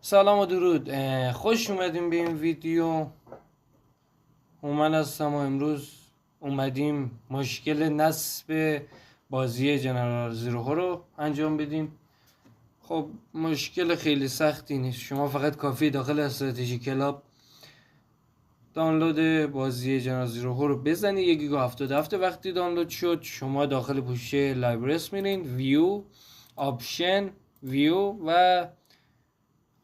سلام و درود. خوش اومدیم به این ویدیو. من هستم و امروز اومدیم مشکل نصب بازی جنرال زیرو رو انجام بدیم. خب مشکل خیلی سختی نیست، شما فقط کافی داخل استراتژی کلاب دانلود بازی جنرال زیرو رو بزنید. 1 گیگا 77. وقتی دانلود شد شما داخل پوشه لایبرریز میرین، ویو، آپشن، ویو و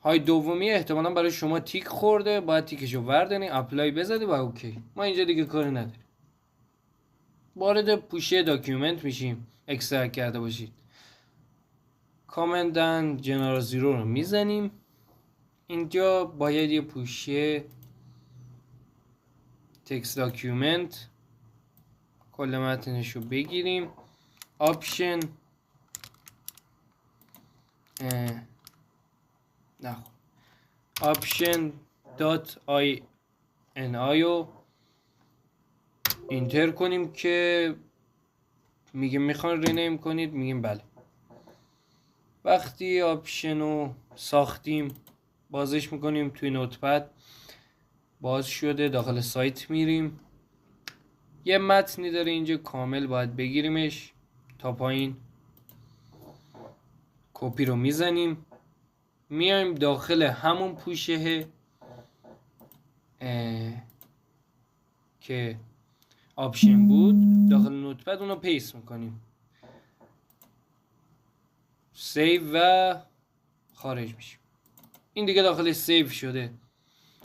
های دومی احتمالا برای شما تیک خورده، باید تیکشو وردانی، اپلای بزنی و اوکی. ما اینجا دیگه کاری نداریم. وارد پوشه داکیومنت میشیم، اکسترکت کرده باشید. کامندن جنرال زیرو رو میزنیم. اینجا باید یه پوشه تکست داکیومنت کل متنشو بگیریم. آپشن نه آپشن دات آی ان آی رو اینتر کنیم که میگه میخوان رینیم کنید، میگیم بله. وقتی آپشن رو ساختیم بازش میکنیم توی نوتپد، باز شده. داخل سایت میریم، یه متنی داره اینجا کامل باید بگیریمش تا پایین. کپی رو میزنیم، میایم داخل همون پوشه که آپشن بود داخل نوتپد، اونو پیست میکنیم، سیو و خارج میشیم. این دیگه داخل سیو شده.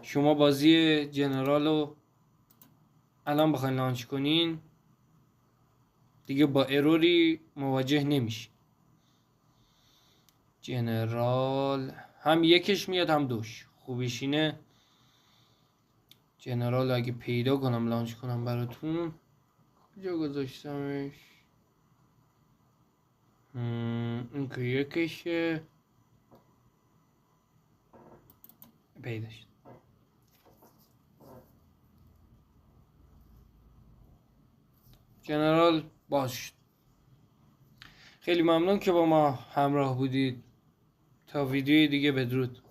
شما بازی جنرال رو الان بخواین لانچ کنین دیگه با اروری مواجه نمیشین. جنرال هم یکش میاد هم دوش. خوبیش اینه جنرال اگه پیدا کنم لانچ کنم براتون. کجا گذاشتمش؟ این که یکشه، پیداش. جنرال باز شد. خیلی ممنون که با ما همراه بودید. تا ویدیوی دیگه بدرود.